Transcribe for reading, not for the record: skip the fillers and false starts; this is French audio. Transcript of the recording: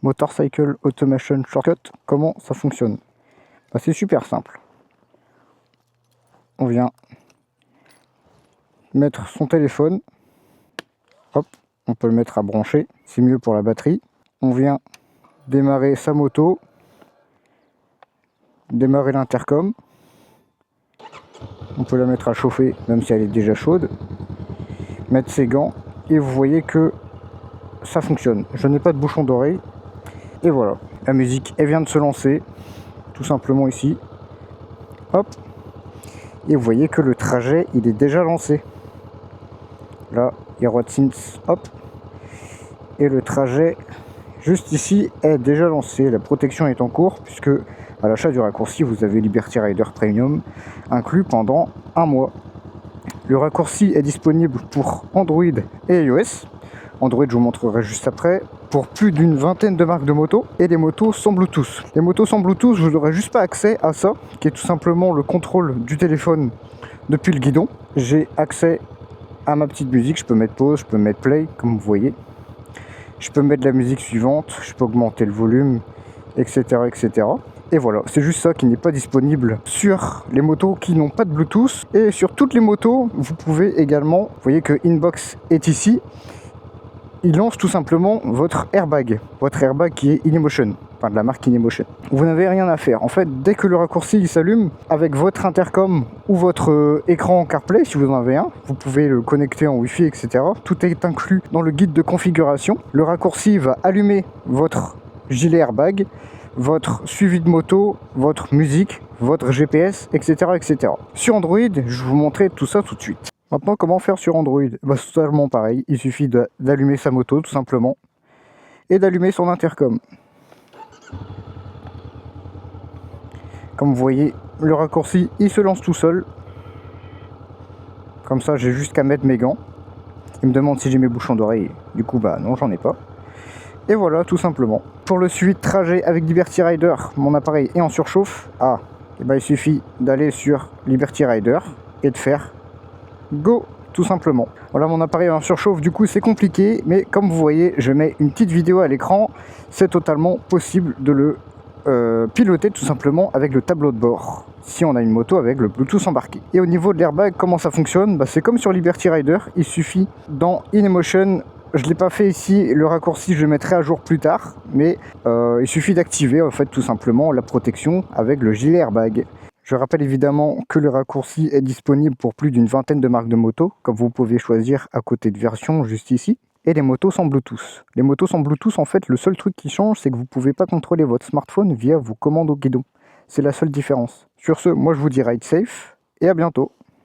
Motorcycle Automation Shortcut, comment ça fonctionne? Bah, c'est super simple. On vient mettre son téléphone, hop, on peut le mettre à brancher, c'est mieux pour la batterie. On vient démarrer sa moto, démarrer l'intercom, on peut la mettre à chauffer même si elle est déjà chaude, mettre ses gants et vous voyez que ça fonctionne. Je n'ai pas de bouchon d'oreille et voilà, la musique elle vient de se lancer tout simplement ici, hop, et vous voyez que le trajet il est déjà lancé. Là il y a Synth, hop, et le trajet juste ici est déjà lancé. La protection est en cours puisque à l'achat du raccourci vous avez Liberty Rider Premium inclus pendant un mois. Le raccourci est disponible pour Android et iOS. Android je vous montrerai juste après, pour plus d'une vingtaine de marques de motos et des motos sans Bluetooth. Les motos sans Bluetooth, je n'aurai juste pas accès à ça, qui est tout simplement le contrôle du téléphone depuis le guidon. J'ai accès à ma petite musique, je peux mettre pause, je peux mettre play, comme vous voyez. Je peux mettre la musique suivante, je peux augmenter le volume, etc. etc. Et voilà, c'est juste ça qui n'est pas disponible sur les motos qui n'ont pas de Bluetooth. Et sur toutes les motos, vous pouvez également, vous voyez que Inbox est ici, il lance tout simplement votre airbag qui est InMotion, enfin de la marque InMotion. Vous n'avez rien à faire. En fait, dès que le raccourci s'allume, avec votre intercom ou votre écran CarPlay, si vous en avez un, vous pouvez le connecter en Wi-Fi, etc. Tout est inclus dans le guide de configuration. Le raccourci va allumer votre gilet airbag, votre suivi de moto, votre musique, votre GPS, etc. etc. Sur Android, je vais vous montrer tout ça tout de suite. Maintenant, comment faire sur Android? Bah, c'est totalement pareil, il suffit d'allumer sa moto tout simplement et d'allumer son intercom. Comme vous voyez, le raccourci il se lance tout seul. Comme ça, j'ai juste qu'à mettre mes gants. Il me demande si j'ai mes bouchons d'oreille, du coup bah non, j'en ai pas. Et voilà, tout simplement. Pour le suivi de trajet avec Liberty Rider, mon appareil est en surchauffe. Et bah, il suffit d'aller sur Liberty Rider et de faire go, tout simplement. Voilà, mon appareil est en surchauffe, du coup c'est compliqué, mais comme vous voyez, je mets une petite vidéo à l'écran. C'est totalement possible de le piloter tout simplement avec le tableau de bord, si on a une moto avec le Bluetooth embarqué. Et au niveau de l'airbag, comment ça fonctionne? Bah, c'est comme sur Liberty Rider, il suffit dans InMotion. Je ne l'ai pas fait ici, le raccourci je le mettrai à jour plus tard, mais il suffit d'activer en fait tout simplement la protection avec le gilet airbag. Je rappelle évidemment que le raccourci est disponible pour plus d'une vingtaine de marques de motos, comme vous pouvez choisir à côté de version juste ici, et les motos sans Bluetooth. Les motos sans Bluetooth, en fait, le seul truc qui change, c'est que vous ne pouvez pas contrôler votre smartphone via vos commandes au guidon. C'est la seule différence. Sur ce, moi je vous dis ride safe, et à bientôt.